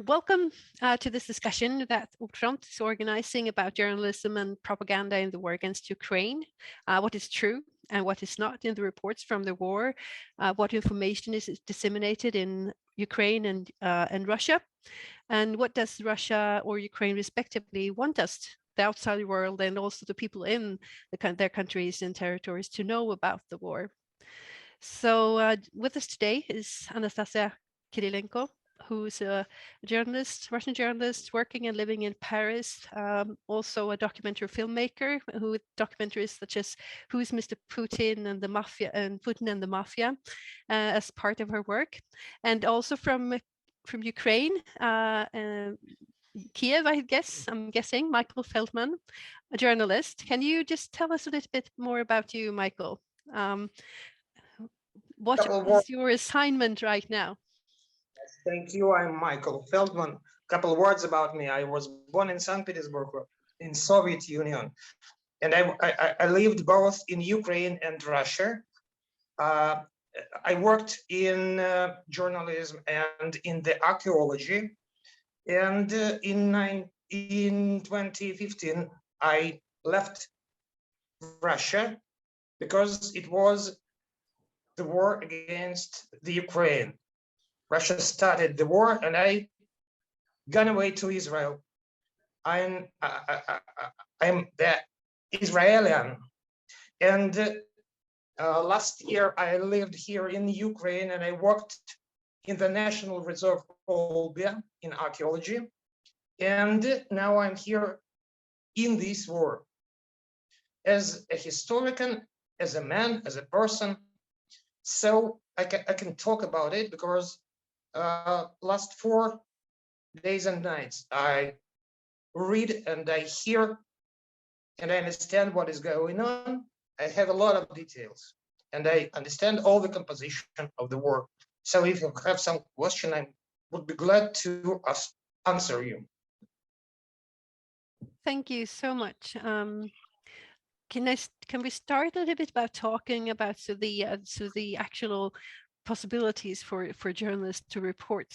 Welcome to this discussion that Ordfronts is organizing about journalism and propaganda in the war against Ukraine, what is true and what is not in the reports from the war, what information is disseminated in Ukraine and Russia, and what does Russia or Ukraine respectively want us, the outside world, and also the people in their countries and territories to know about the war. So with us today is Anastasia Kirilenko, who's a journalist, Russian journalist, working and living in Paris, also a documentary filmmaker who with documentaries such as Who's Mr. Putin and the Mafia and Putin and the Mafia as part of her work, and also from Ukraine, Kiev, I'm guessing, Michael Feldman, a journalist. Can you just tell us a little bit more about you, Michael? What is your assignment right now? Thank you. I'm Michael Feldman. A couple of words about me. I was born in St. Petersburg in Soviet Union, and I lived both in Ukraine and Russia. I worked in journalism and in the archaeology. And in 2015, I left Russia because it was the war against the Ukraine. Russia started the war, and I gone away to Israel. I'm the Israeli, and last year I lived here in Ukraine, and I worked in the National Reserve Olbia in archaeology, and now I'm here in this war as a historian, as a man, as a person. So I can talk about it because last 4 days and nights I read and I hear and I understand what is going on. I have a lot of details and I understand all the composition of the war. So if you have some question, I would be glad to answer you. Thank you so much. Can we start a little bit about talking about the actual possibilities for journalists to report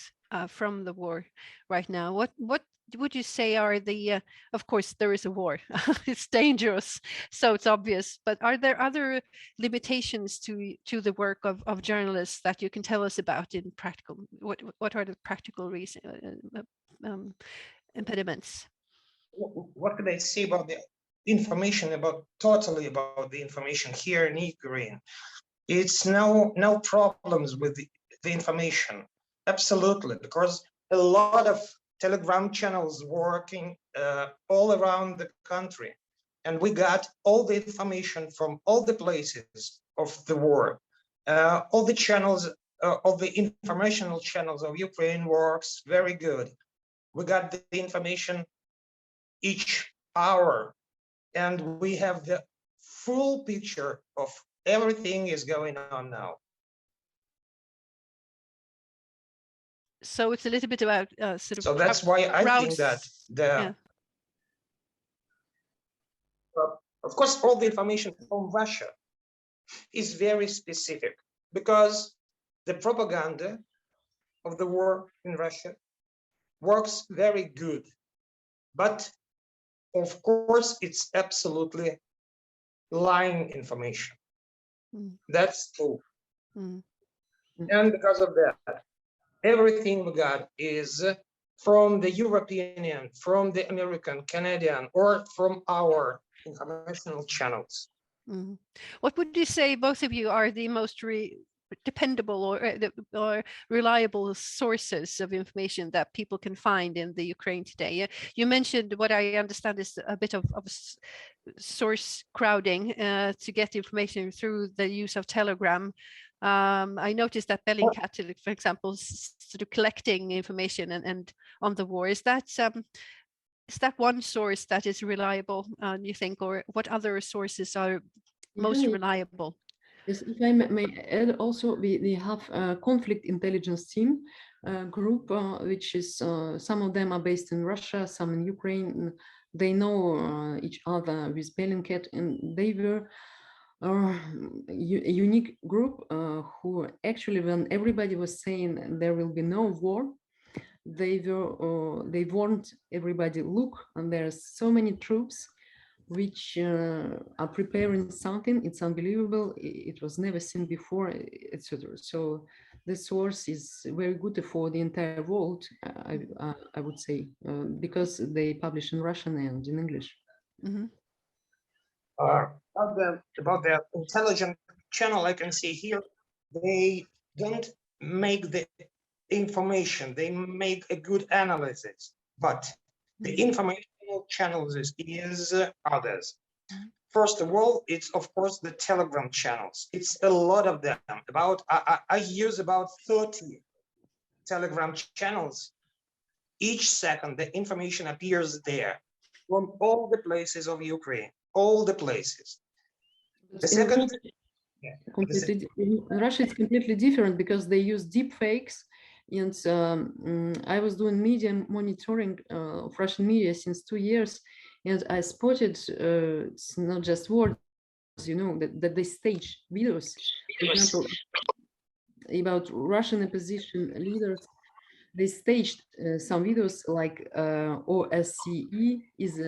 from the war right now? What would you say are the of course there is a war. It's dangerous, so it's obvious, but are there other limitations to the work of journalists that you can tell us about in practical? What are the practical impediments? What could I say about the information, about the information here in Ukraine? It's no problems with the information, absolutely, because a lot of Telegram channels working all around the country, and we got all the information from all the places of the war. All the channels, all the informational channels of Ukraine works very good. We got the information each hour, and we have the full picture of everything is going on now. So it's a little bit about So that's why I think that of course, all the information from Russia is very specific because the propaganda of the war in Russia works very good. But of course, it's absolutely lying information. That's true. And because of that, everything we got is from the European, from the American, Canadian, or from our international channels. What would you say, both of you, are the most dependable or reliable sources of information that people can find in the Ukraine today? You mentioned what I understand is a bit of source crowding to get information through the use of Telegram. I noticed that Bellingcat, for example, sort of collecting information and on the war. Is that one source that is reliable, you think, or what other sources are most reliable? Yes, if I may add, also we have a conflict intelligence team group, which is some of them are based in Russia, some in Ukraine. They know each other with Bellingcat, and they were a unique group who actually, when everybody was saying there will be no war, they warned everybody, look, and there are so many troops which are preparing something. It's unbelievable. It was never seen before, etc. So the source is very good for the entire world, I would say, because they publish in Russian and in English. Mm-hmm. About the intelligent channel, I can see here, they don't make the information, they make a good analysis, but the informational channels is others. First of all, it's of course the Telegram channels. It's a lot of them. About I use about 30 Telegram channels. Each second, the information appears there from all the places of Ukraine, all the places. The second, in Russia, it's completely different because they use deep fakes. And I was doing media monitoring of Russian media since 2 years, and I spotted it's not just words, you know, that they stage videos, for example, about Russian opposition leaders. They staged some videos like OSCE is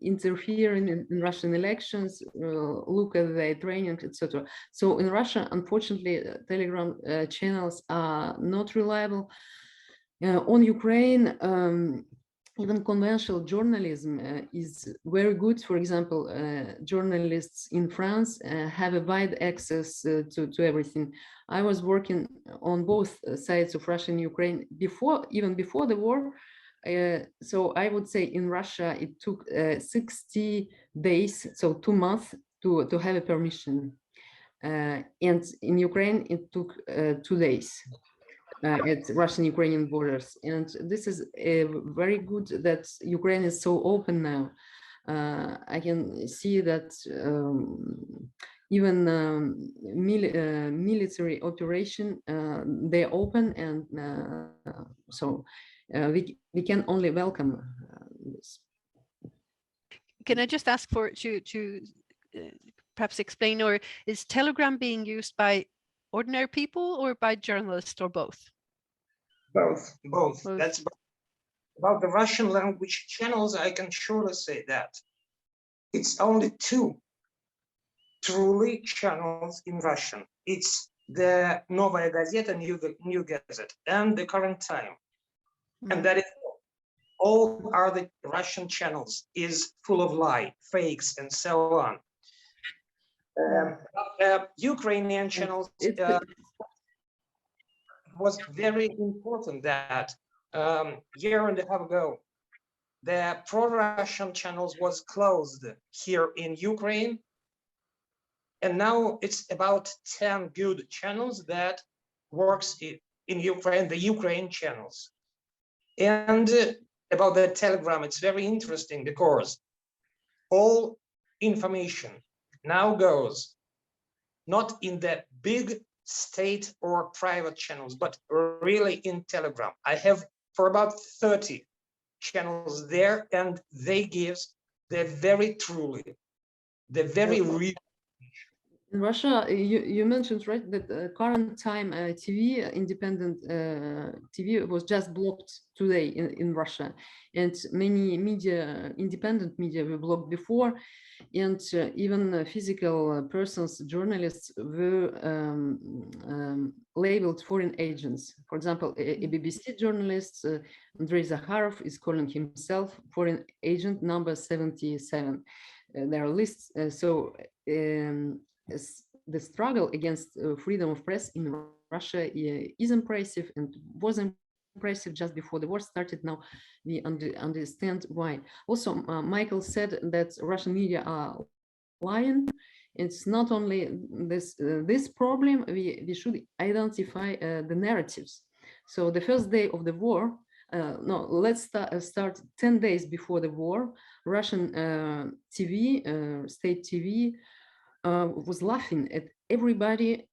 interfering in Russian elections, look at their training, etc. So in Russia, unfortunately, Telegram channels are not reliable. On Ukraine, even conventional journalism is very good. For example, journalists in France have a wide access to everything. I was working on both sides of Russia and Ukraine even before the war. So I would say in Russia, it took 60 days, so 2 months to have a permission. And in Ukraine, it took 2 days. At Russian-Ukrainian borders, and this is very good that Ukraine is so open now. I can see that even military operation they're open, and so we can only welcome this. Can I just ask for to perhaps explain, or is Telegram being used by ordinary people or by journalists, or both? Both. That's about the Russian language channels. I can surely say that it's only 2 truly channels in Russian. It's the Novaya Gazeta, New Gazette, and the Current Time. And that is all are the Russian channels is full of lie, fakes, and so on. Ukrainian channels, was very important that year and a half ago, the pro-Russian channels was closed here in Ukraine. And now it's about 10 good channels that works in Ukraine, the Ukraine channels. And about the Telegram, it's very interesting because all information now goes not in the big state or private channels, but really in Telegram. I have for about 30 channels there, and they give the very truly, the very real. In Russia, you mentioned, right, that Current Time TV, independent TV, was just blocked today in Russia, and many media, independent media, were blocked before, and even physical persons, journalists, were labeled foreign agents. For example, a BBC journalist, Andrei Zakharov, is calling himself foreign agent number 77. There are lists. The struggle against freedom of press in Russia is impressive, and was impressive just before the war started. Now we understand why. Also, Michael said that Russian media are lying. It's not only this problem. We should identify the narratives. So the first day of the war, no, let's start 10 days before the war. Russian TV, state TV, was laughing at everybody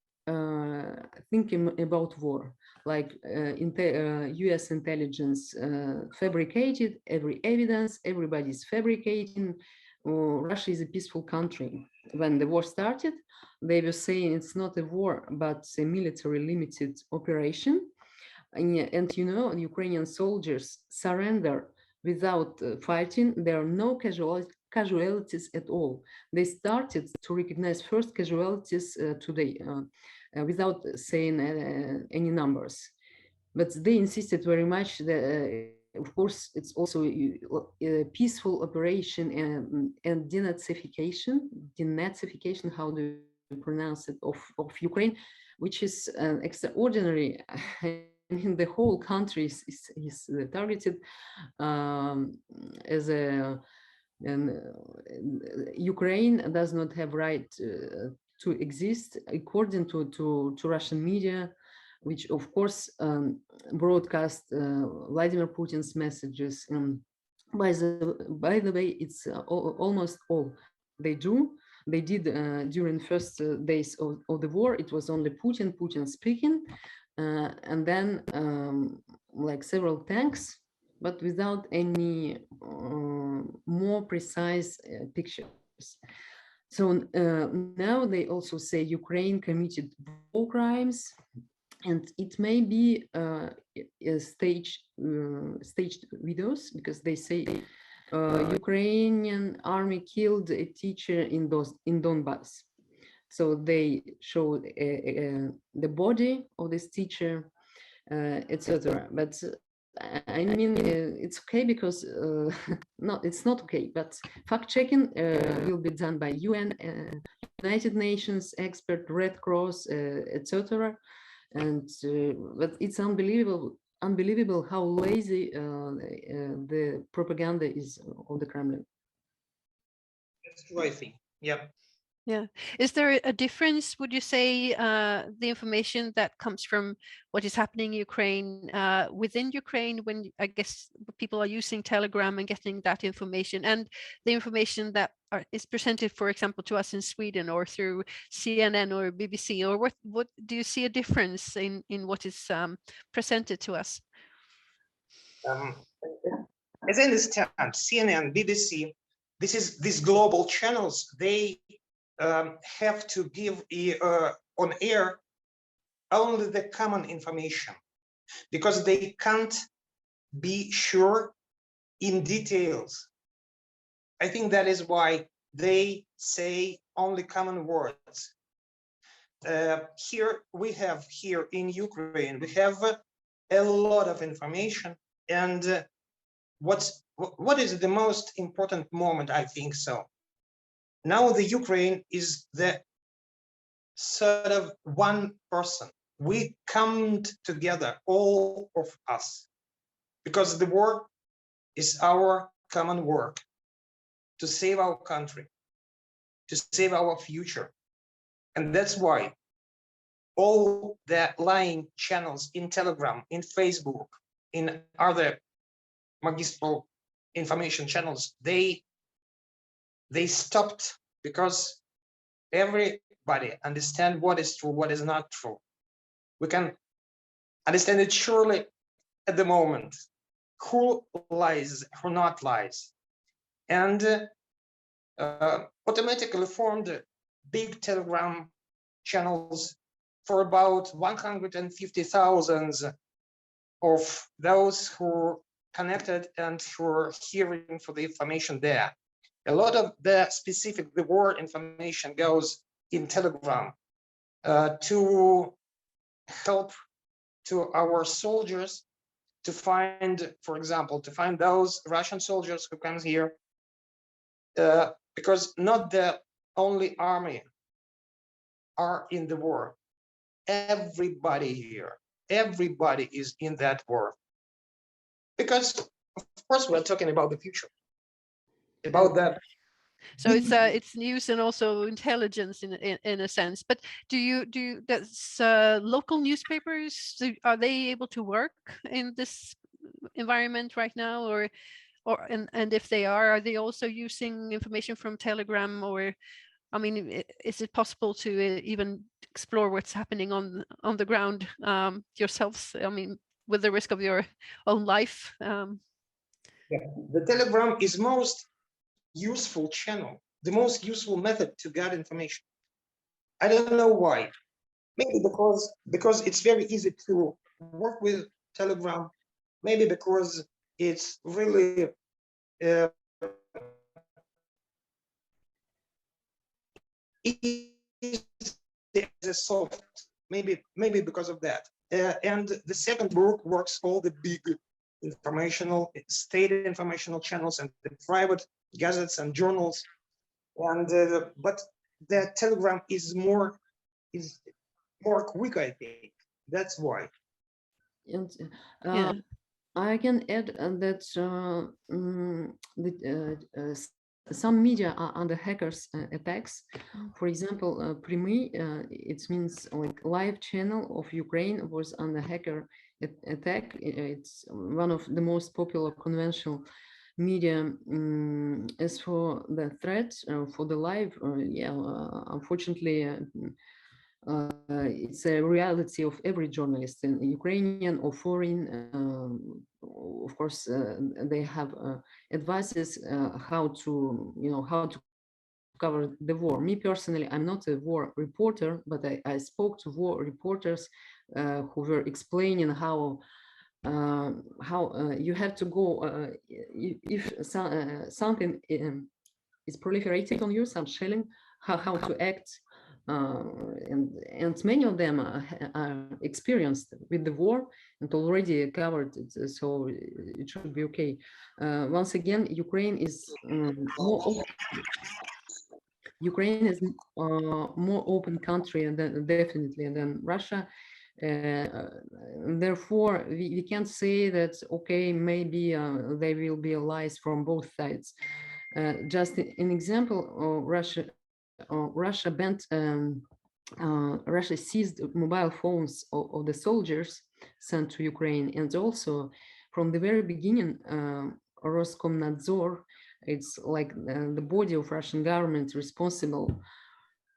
thinking about war, like US intelligence fabricated every evidence, everybody's fabricating. Russia is a peaceful country. When the war started, they were saying it's not a war, but a military limited operation. and you know, Ukrainian soldiers surrender without fighting. There are no casualties at all. They started to recognize first casualties today without saying any numbers. But they insisted very much that, of course, it's also a peaceful operation and denazification, how do you pronounce it, of Ukraine, which is extraordinary. I mean, the whole country is targeted as a, and Ukraine does not have right to exist according to Russian media, which of course broadcast Vladimir Putin's messages. By the way, it's almost all they do. They did during first days of the war. It was only Putin speaking, and then like several tanks, but without any more precise pictures. So now they also say Ukraine committed war crimes, and it may be staged videos, because they say Ukrainian army killed a teacher in Donbass. So they showed the body of this teacher, etc. But I mean, it's okay because no, it's not okay. But fact checking will be done by UN, United Nations expert, Red Cross, etc. And but it's unbelievable how lazy the propaganda is of the Kremlin. That's true, I think. Yeah. Yeah. Is there a difference, would you say, the information that comes from what is happening in Ukraine within Ukraine, when I guess people are using Telegram and getting that information, and the information that is presented, for example, to us in Sweden or through CNN or BBC, or what do you see a difference in what is presented to us? As I understand, CNN, BBC, these global channels, they have to give on air only the common information, because they can't be sure in details. I think that is why they say only common words. Here in Ukraine, we have a lot of information, and what is the most important moment, I think so. Now the Ukraine is the sort of one person. We come together, all of us, because the war is our common work to save our country, to save our future. And that's why all the lying channels in Telegram, in Facebook, in other magistral information channels, they stopped, because everybody understand what is true, what is not true. We can understand it surely at the moment, who lies, who not lies, and automatically formed big Telegram channels for about 150,000 of those who connected and who are hearing for the information there. A lot of the war information goes in Telegram to help to our soldiers to find, for example, to find those Russian soldiers who comes here, because not the only army are in the war. Everybody here, everybody is in that war. Because of course we're talking about the future, about that. So it's news and also intelligence in a sense. But does local newspapers, are they able to work in this environment right now, and if they are they also using information from Telegram, or I mean, is it possible to even explore what's happening on the ground yourselves? I mean, with the risk of your own life. Yeah. The Telegram is most useful channel, the most useful method to get information. I don't know why. Maybe because it's very easy to work with Telegram, maybe because it's really easy as a soft, maybe because of that. And the second book works all the big informational, state informational channels and the private gazettes and journals. And but the Telegram is more quick, I think. That's why. And Yeah. I can add that some media are under hackers attacks. For example, Primy, it means like live channel of Ukraine was under hacker attack. It's one of the most popular conventional media. As for the threat for the live, unfortunately, it's a reality of every journalist, in Ukrainian or foreign. Of course, they have advices how to cover the war. Me personally, I'm not a war reporter, but I spoke to war reporters who were explaining how you have to go if something is proliferating on you, some shelling, how to act. And many of them are experienced with the war and already covered it, so it should be okay. Once again, Ukraine is more open country definitely than Russia. Therefore, we can't say that, okay, maybe there will be allies from both sides. Just an example, Russia banned, Russia seized mobile phones of the soldiers sent to Ukraine, and also from the very beginning, Roskomnadzor, it's like the body of Russian government responsible,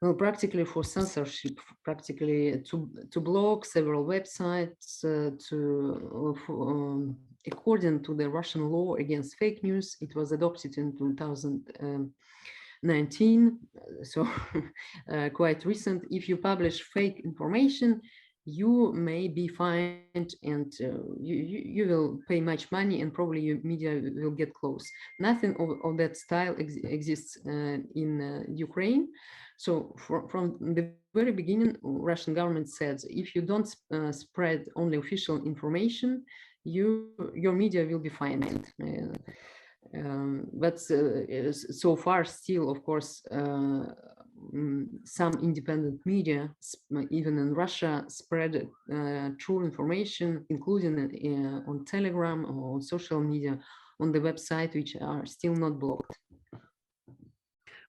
well, practically for censorship, practically to block several websites, according to the Russian law against fake news. It was adopted in 2019, so quite recent. If you publish fake information, you may be fined, and you will pay much money, and probably your media will get closed. Nothing of that style exists in Ukraine. So from the very beginning, Russian government said, if you don't spread only official information, your media will be fined. But so far, still, of course, some independent media, even in Russia, spread true information, including on Telegram or on social media, on the website, which are still not blocked.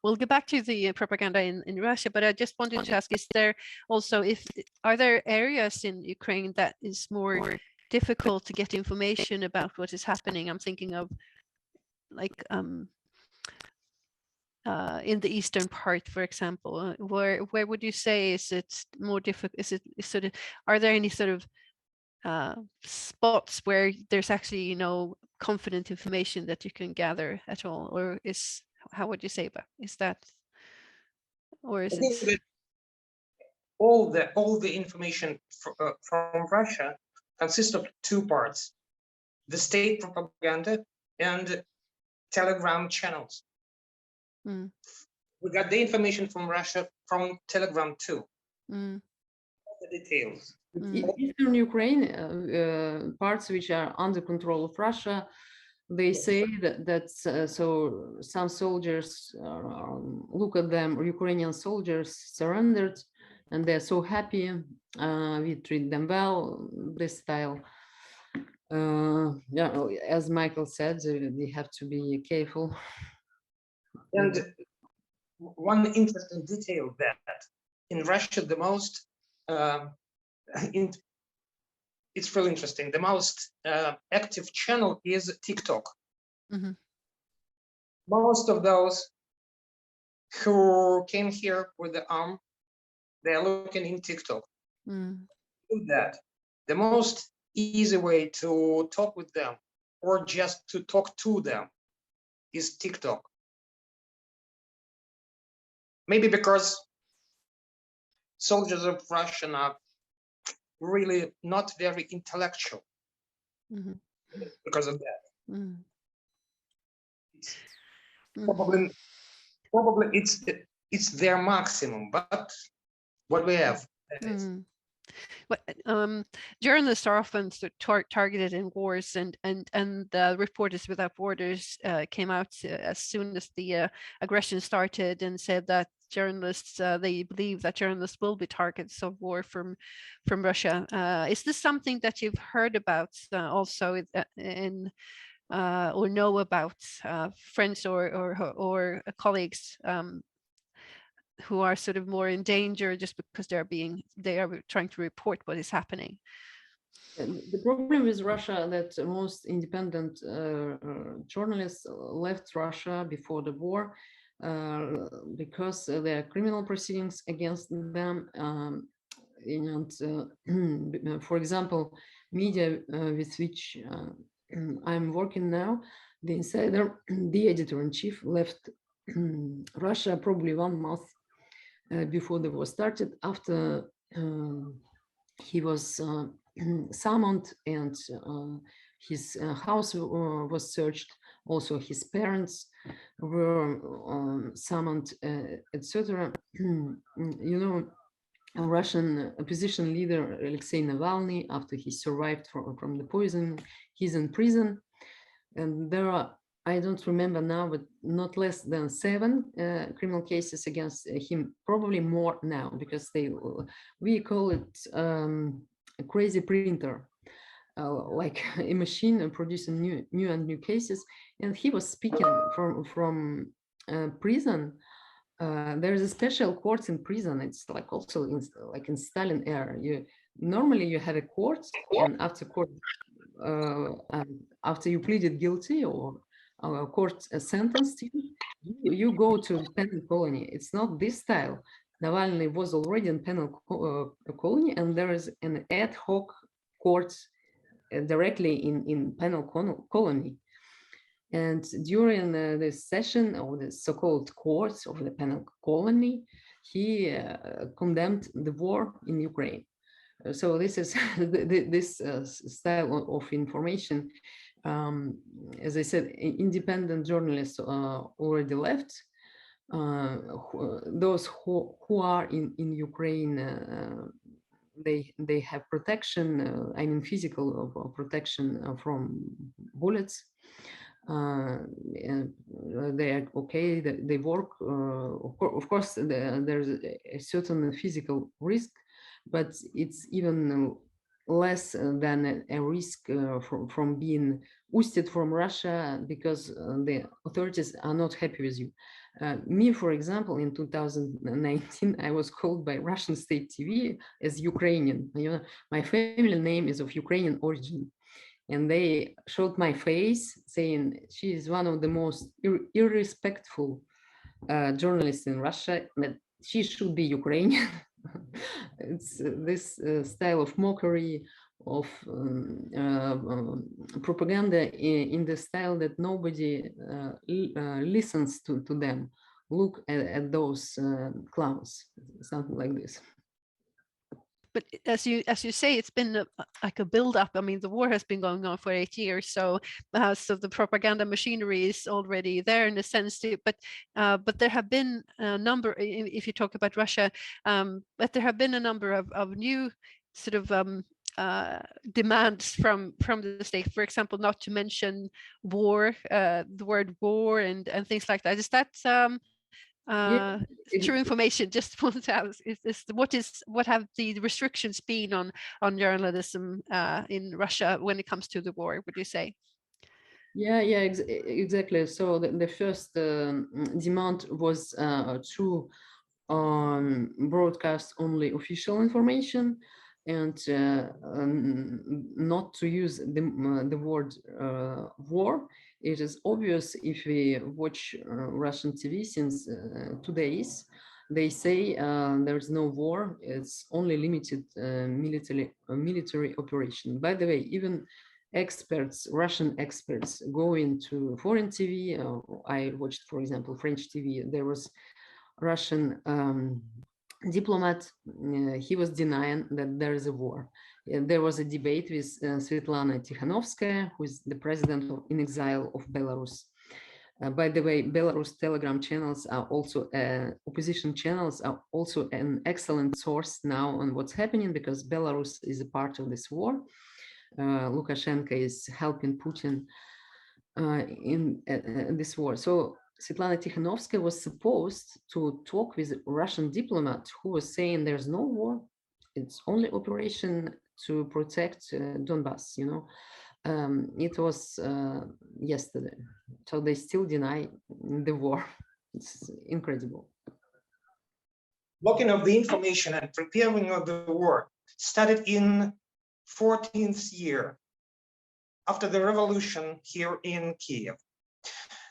We'll get back to the propaganda in Russia, but I just wanted to ask, is there also, are there areas in Ukraine that is more difficult to get information about what is happening? I'm thinking of like in the eastern part, for example, where would you say is it more difficult? Is it sort of, are there any sort of spots where there's actually confident information that you can gather at all, or how would you say about, is that, or is it all the information from Russia consists of two parts: the state propaganda and Telegram channels. We got the information from Russia from Telegram too. The details. Eastern Ukraine, parts which are under control of Russia, they say that so some soldiers look at them, Ukrainian soldiers surrendered, and they're so happy. We treat them well, this style. As Michael said, we have to be careful. And one interesting detail that in Russia, the most it's really interesting. The most active channel is TikTok. Most of those who came here with the arm, they are looking in TikTok. That the most easy way to talk with them, or just to talk to them, is TikTok. Maybe because soldiers of Russia are really not very intellectual. Mhm. because of that. Mhm. Probably it's their maximum, but what we have. Mhm. But journalists are often targeted in wars, and Reporters Without Borders came out as soon as the aggression started and said that journalists, they believe that journalists will be targets of war from Russia. Is this something that you've heard about also in or know about friends or colleagues who are sort of more in danger just because they are trying to report what is happening? The problem with Russia that most independent journalists left Russia before the war because there are criminal proceedings against them. And for example, media with which I'm working now, the insider, the editor-in-chief, left Russia probably 1 month before the war started, after he was summoned and his house was searched. Also, his parents were summoned, etc. You know, a Russian opposition leader, Alexei Navalny, after he survived from the poison, he's in prison. And there are, I don't remember now, but not less than 7 criminal cases against him, probably more now, because we call it a crazy printer, like a machine producing new cases. And he was speaking from prison. There is a special court in prison. It's like also like in Stalin era. Normally you have a court, and after court, after you pleaded guilty or court sentenced you, you go to penal colony. It's not this style. Navalny was already in penal colony, and there is an ad hoc court directly in penal colony. And during this session of the so-called courts of the penal colony, he condemned the war in Ukraine. So this is this style of information. As I said, independent journalists already left. Those who are in Ukraine, they have protection. I mean, physical protection from bullets. They are okay. They work. Of course, there's a certain physical risk, but it's even less than a risk from being ousted from Russia because the authorities are not happy with you. Me, for example, in 2019, I was called by Russian state TV as Ukrainian. You know, my family name is of Ukrainian origin. And they showed my face saying she is one of the most irrespectful journalists in Russia, that she should be Ukrainian. It's this style of mockery, of propaganda in the style that nobody listens to them. Look at those clowns, something like this. But as you say, it's been like a build-up. I mean, the war has been going on for 8 years, so the propaganda machinery is already there in a sense. But there have been a number, if you talk about Russia, but there have been a number of new sort of demands from the state. For example, not to mention war, the word war and things like that. Is that true information? Just want to ask, what have the restrictions been on journalism in Russia when it comes to the war, would you say? Yeah, exactly. So the first demand was to broadcast only official information and not to use the word war. It is obvious if we watch Russian TV since 2 days. They say there is no war, it's only limited military operation. By the way, even experts, Russian experts, go into foreign TV. I watched, for example, French TV. There was Russian diplomat. He was denying that there is a war. There was a debate with Svetlana Tikhanovskaya, who is the president in exile of Belarus. By the way, Belarus Telegram channels are also, opposition channels are also an excellent source now on what's happening, because Belarus is a part of this war. Lukashenko is helping Putin in this war. So Svetlana Tikhanovskaya was supposed to talk with a Russian diplomat who was saying there's no war, it's only operation to protect Donbass, you know. It was yesterday, so they still deny the war. It's incredible. Blocking of the information and preparing of the war started in 14th year after the revolution here in Kiev.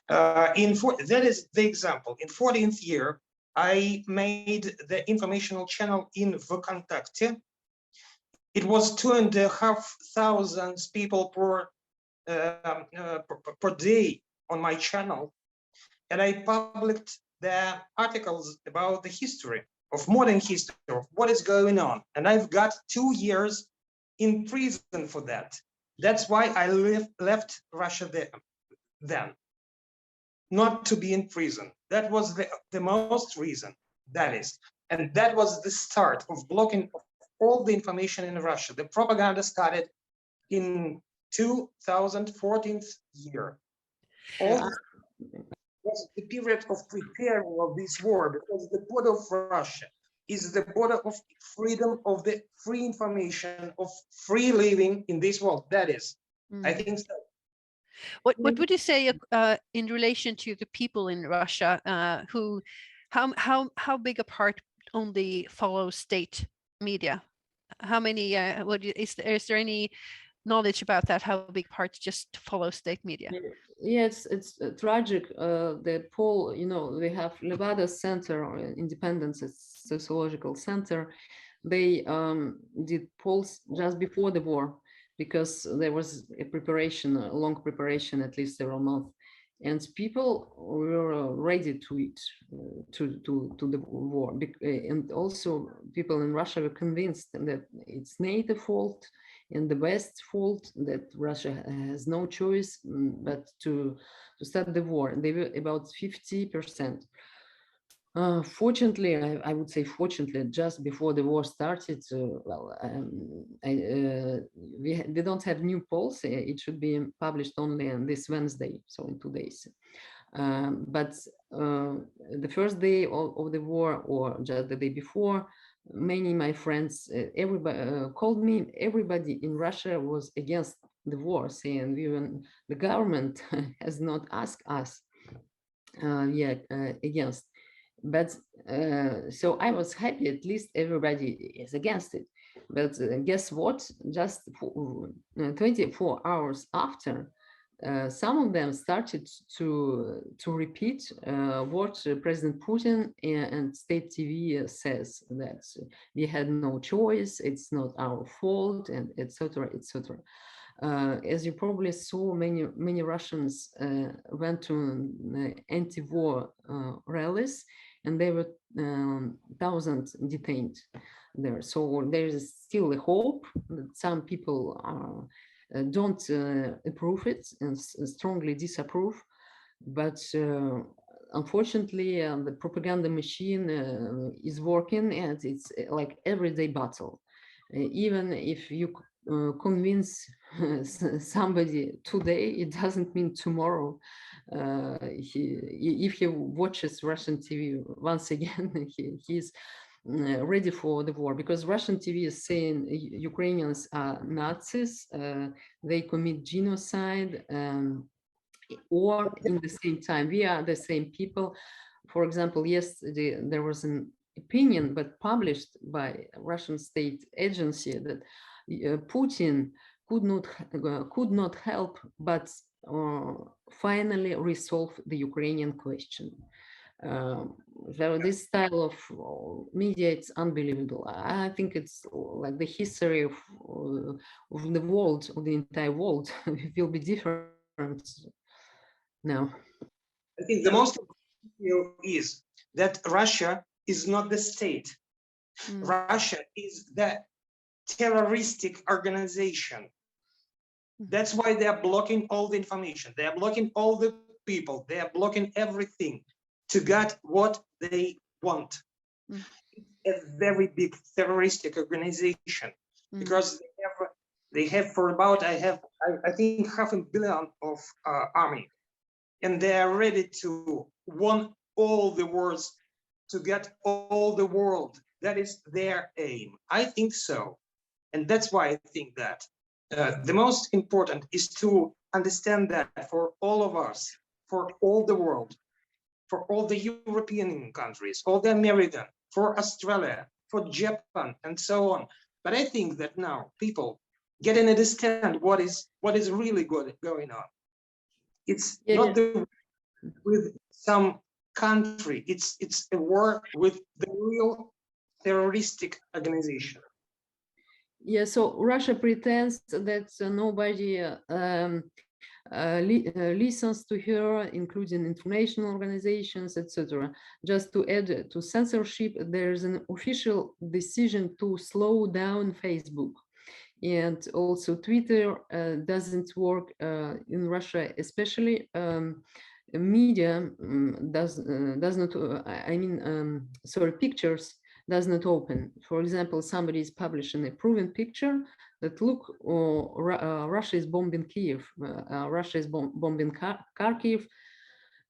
That is the example. In 14th year, I made the informational channel in Vkontakte. It was 2,500 people per day on my channel, and I published the articles about the history of modern history of what is going on, and I've got 2 years in prison for that. That's why I left Russia then, not to be in prison. That was the most reason, that is, and that was the start of blocking all the information in Russia. The propaganda started in 2014 year. All was the period of preparing of this war, because the border of Russia is the border of freedom, of the free information, of free living in this world. That is, I think so. What would you say in relation to the people in Russia who, how big a part only follow state media? How many? Is there any knowledge about that? How big parts just follow state media? Yes, it's tragic. The poll, you know, we have Levada Center, Independence Sociological Center. They did polls just before the war, because there was a preparation, a long preparation, at least several months, and people were ready to the war. And also people in Russia were convinced that it's NATO fault and the West's fault, that Russia has no choice but to start the war. They were about 50%. Fortunately, I would say fortunately, just before the war started, we don't have new polls. It should be published only on this Wednesday, so in 2 days. But the first day of the war, or just the day before, many of my friends, everybody called me. Everybody in Russia was against the war, saying even the government has not asked us yet against. But so I was happy, at least everybody is against it. But guess what? Just 24 hours after, some of them started to repeat what President Putin and state TV says, that we had no choice, it's not our fault, and etc., etc. As you probably saw, many Russians went to anti-war rallies, and there were thousands detained there. So there is still a hope that some people don't approve it and strongly disapprove. But unfortunately, the propaganda machine is working, and it's like everyday battle. Even if you convince somebody today, it doesn't mean tomorrow. If he watches Russian TV once again, he's ready for the war, because Russian TV is saying Ukrainians are Nazis, they commit genocide, or in the same time we are the same people. For example, yesterday there was an opinion but published by Russian state agency that Putin could not help but finally resolve the Ukrainian question. So this style of media, it's unbelievable. I think it's like the history of the world, of the entire world, will be different now. I think the most important is that Russia is not the state. Russia is the terroristic organization. That's why they are blocking all the information. They are blocking all the people. They are blocking everything to get what they want. A very big terroristic organization, because they have for about, I think 500 million of army, and they are ready to win all the wars, to get all the world. That is their aim. I think so. And that's why I think that the most important is to understand that for all of us, for all the world, for all the European countries, all the American, for Australia, for Japan, and so on. But I think that now people get and understand what is really good going on. It's not the with some country. It's a war with the real terroristic organization. Yeah, so Russia pretends that nobody listens to her, including international organizations, etc. Just to add to censorship, there's an official decision to slow down Facebook. And also Twitter doesn't work in Russia, especially media does not, sorry, pictures does not open. For example, somebody is publishing a proven picture that look, Russia is bombing Kiev, Russia is bombing Kharkiv,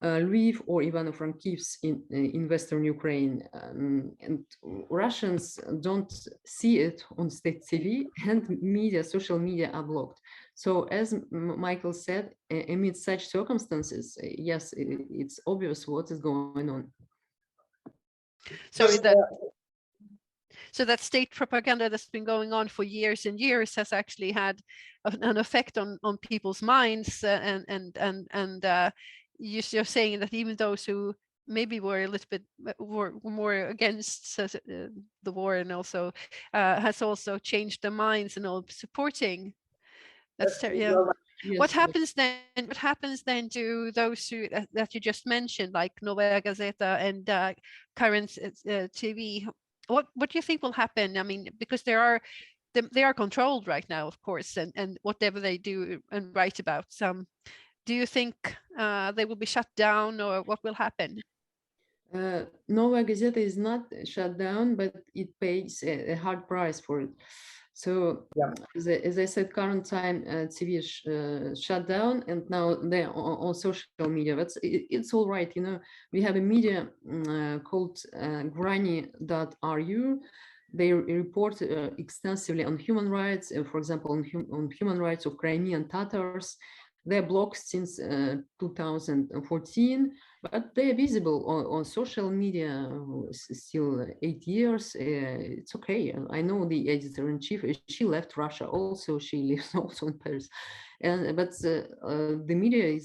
Lviv or Ivano-Frankivsk in Western Ukraine. And Russians don't see it on state TV, and media, social media are blocked. So as Michael said, amid such circumstances, yes, it's obvious what is going on. So that state propaganda that's been going on for years and years has actually had an effect on people's minds, and you're saying that even those who maybe were a little bit more against the war, and also has also changed their minds and all supporting. That's yeah. Yes. What happens then? What happens then to those who that you just mentioned, like Novaya Gazeta and current TV? What do you think will happen? I mean, because they are controlled right now, of course, and whatever they do and write about. Do you think they will be shut down, or what will happen? Novaya Gazeta is not shut down, but it pays a hard price for it. So, yeah. As I said, current time TV is shut down, and now they're on social media. It's all right, you know. We have a media called granny.ru. They report extensively on human rights, for example, on human rights of Crimean Tatars. They're blocked since 2014, but they're visible on social media still 8 years. It's okay. I know the editor-in-chief. She left Russia also. She lives also in Paris, but the media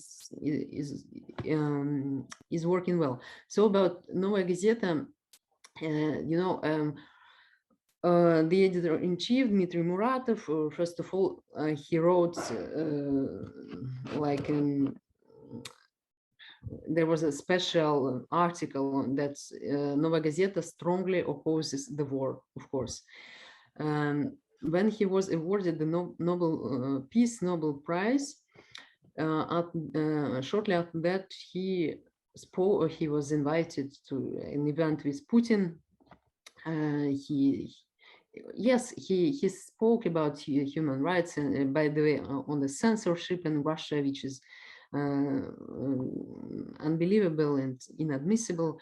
is working well. So about Novaya Gazeta, you know. The editor-in-chief, Dmitry Muratov, first of all, he wrote there was a special article that Novaya Gazeta strongly opposes the war, of course. When he was awarded the Nobel Nobel Prize, shortly after that, he spoke. He was invited to an event with Putin. He spoke about human rights, and by the way, on the censorship in Russia, which is unbelievable and inadmissible.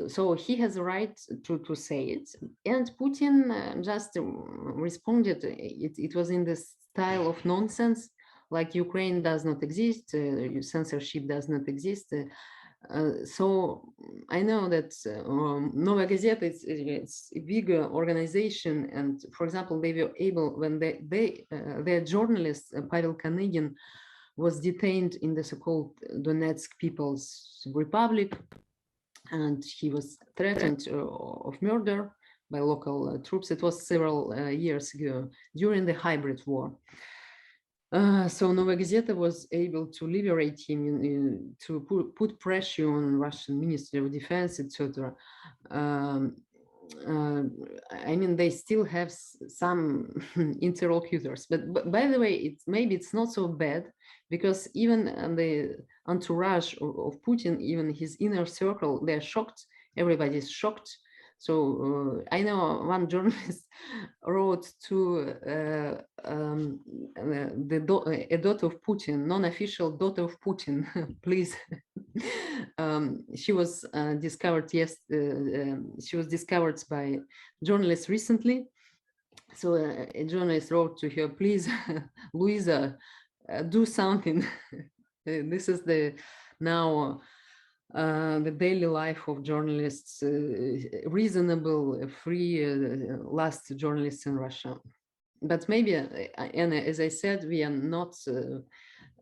So he has a right to say it. And Putin just responded. It was in the style of nonsense, like Ukraine does not exist, censorship does not exist. So I know that Novaya Gazeta it's a big organization, and for example, they were able, when their journalist Pavel Kanygin was detained in the so-called Donetsk People's Republic, and he was threatened of murder by local troops. It was several years ago during the hybrid war. So Novaya Gazeta was able to liberate him, to put pressure on Russian Ministry of Defense, etc. I mean, they still have some interlocutors, but by the way, maybe it's not so bad, because even the entourage of Putin, even his inner circle, they're shocked. Everybody's shocked. So I know one journalist wrote to a daughter of Putin, non-official daughter of Putin, please. She was discovered she was discovered by journalists recently. So a journalist wrote to her, please, Luisa, do something. This is now the daily life of journalists, reasonable, free, last journalists in Russia. But maybe, and as I said, we are not,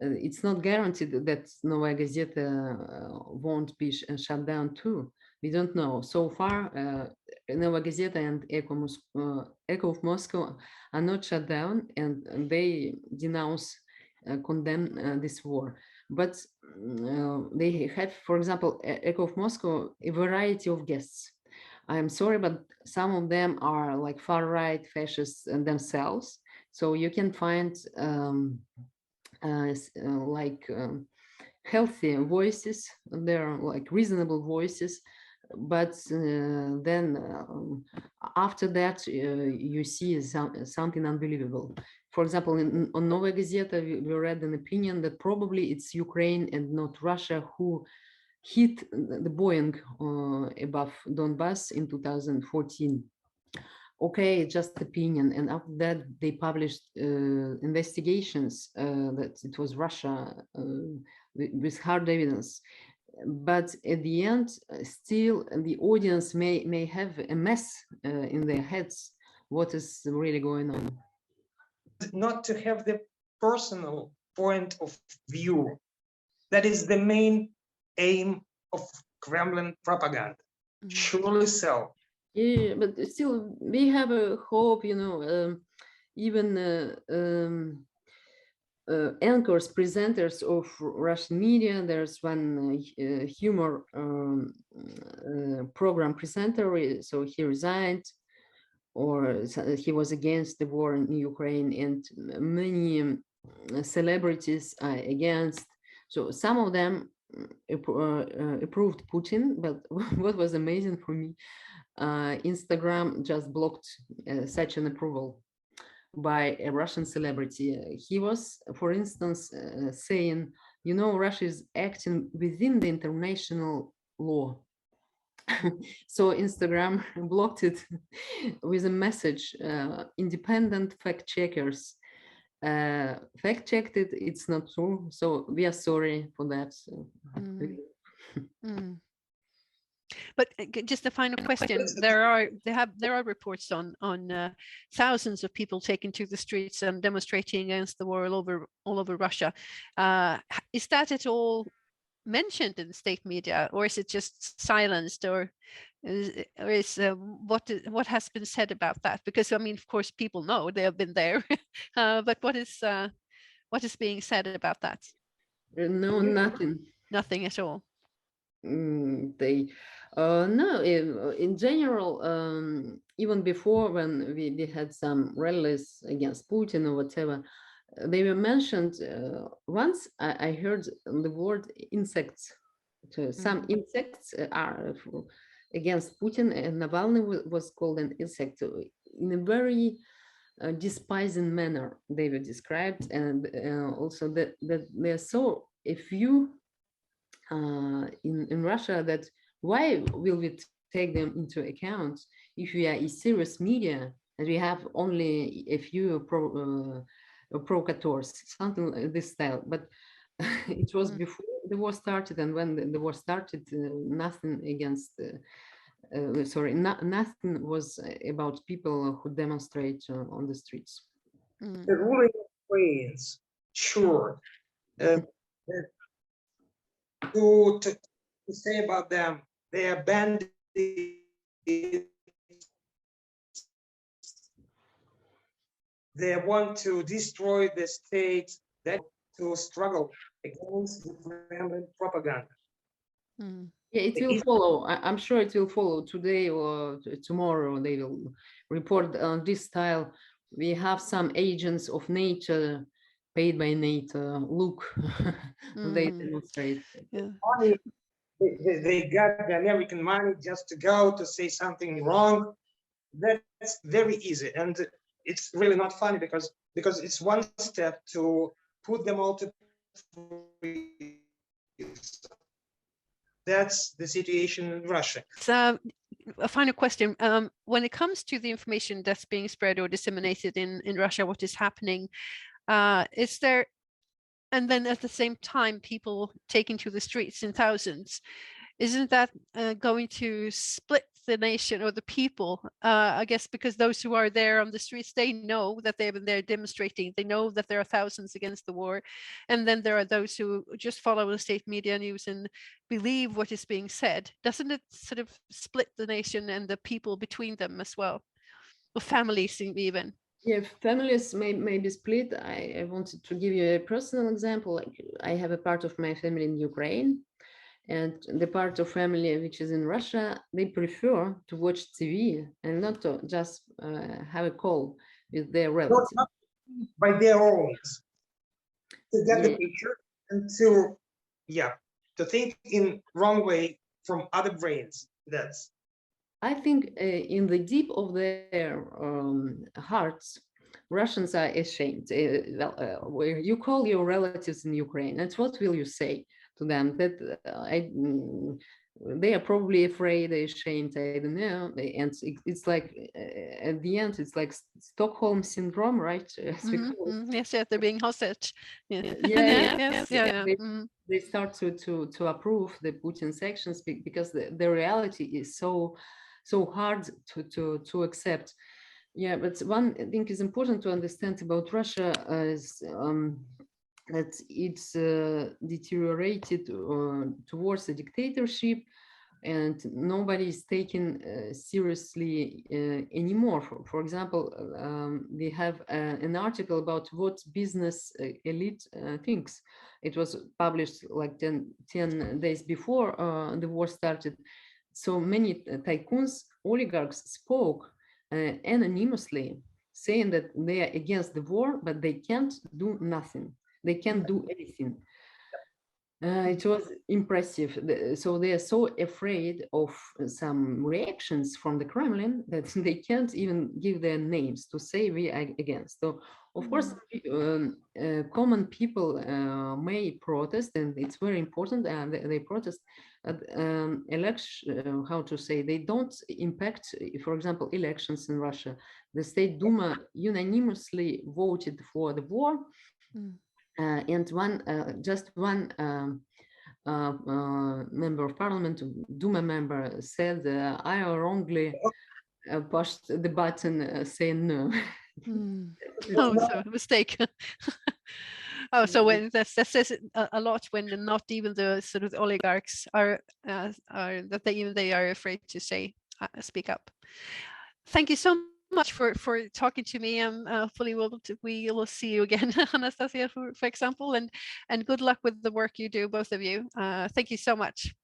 it's not guaranteed that Novaya Gazeta won't be shut down too. We don't know. So far, Novaya Gazeta and Echo of Moscow are not shut down, and they denounce, condemn this war. But they have, for example, Echo of Moscow, a variety of guests. I'm sorry, but some of them are like far-right fascists themselves. So you can find healthy voices. They're like reasonable voices. But then after that, you see something unbelievable. For example, on Novaya Gazeta, we read an opinion that probably it's Ukraine and not Russia who hit the Boeing above Donbass in 2014. Okay, just opinion. And after that, they published investigations that it was Russia with hard evidence. But at the end, still the audience may have a mess in their heads. What is really going on? Not to have the personal point of view. That is the main aim of Kremlin propaganda. Surely so. Yeah, but still, we have a hope, even anchors, presenters of Russian media. There's one humor program presenter, so he resigned, or he was against the war in Ukraine, and many celebrities are against. So some of them approved Putin, but what was amazing for me, Instagram just blocked such an approval by a Russian celebrity. He was, for instance, saying, Russia is acting within the international law. So Instagram blocked it with a message, independent fact checkers fact-checked it, it's not true. So we are sorry for that. But just a final question: there are reports on thousands of people taken to the streets and demonstrating against the war all over Russia. Is that at all mentioned in the state media, or is it just silenced, or is what has been said about that? Because I mean, of course, people know they have been there, but what is being said about that? No, nothing. Nothing at all. No, in general, even before, when we had some rallies against Putin or whatever, they were mentioned. Once I heard the word insects. So some insects are against Putin, and Navalny was called an insect in a very despising manner. They were described, and also that there are so a few in Russia, that why will we take them into account if we are a serious media and we have only a few provocateurs, something like this style. But it was before the war started, and when the war started, nothing against nothing was about people who demonstrate on the streets. The ruling Ukrainians, sure. To say about them, they are bandits. They want to destroy the state, that to struggle against the Kremlin propaganda. Mm. Yeah, it will follow. I'm sure it will follow today or tomorrow. They will report on this style. We have some agents of nature paid by NATO. Look, they demonstrate. Yeah. Money, they got the American money just to go to say something wrong. That's very easy, and it's really not funny because it's one step to put them all to freeze. That's the situation in Russia. So, a final question. When it comes to the information that's being spread or disseminated in Russia, what is happening, is there, and then at the same time, people taking to the streets in thousands, isn't that going to split the nation or the people? I guess because those who are there on the streets, they know that they've been there demonstrating. They know that there are thousands against the war. And then there are those who just follow the state media news and believe what is being said. Doesn't it sort of split the nation and the people between them as well? Or families even? Yeah, families may be split. I wanted to give you a personal example. Like I have a part of my family in Ukraine, and the part of family which is in Russia, they prefer to watch TV and not to just have a call with their relatives. Not by their own, to get the picture and to think in wrong way from other brains. That's. I think in the deep of their hearts, Russians are ashamed. Where you call your relatives in Ukraine, and what will you say to them? That they are probably afraid, they're ashamed, I don't know. And it's like, at the end, it's like Stockholm syndrome, right? Yes, they're being hostage. Yeah. They start to approve the Putin's actions because the reality is so hard to accept. Yeah, but one thing is important to understand about Russia is that it's deteriorated towards a dictatorship, and nobody is taken seriously anymore. For example, we have an article about what business elite thinks. It was published like 10 days before the war started. So many tycoons, oligarchs spoke anonymously, saying that they are against the war, but they can't do nothing. They can't do anything. It was impressive. So they are so afraid of some reactions from the Kremlin that they can't even give their names to say we are against. So, of course, common people may protest, and it's very important, and they protest. Election, how to say, they don't impact, for example, elections in Russia. The State Duma unanimously voted for the war. And just one member of parliament, Duma member, said, I wrongly pushed the button saying no. Oh, so a mistake. Oh, so when that says a lot when not even the sort of oligarchs are that they are afraid to say speak up. Thank you so much for talking to me. Hopefully we will see you again, Anastasia, for example, and good luck with the work you do, both of you. Thank you so much.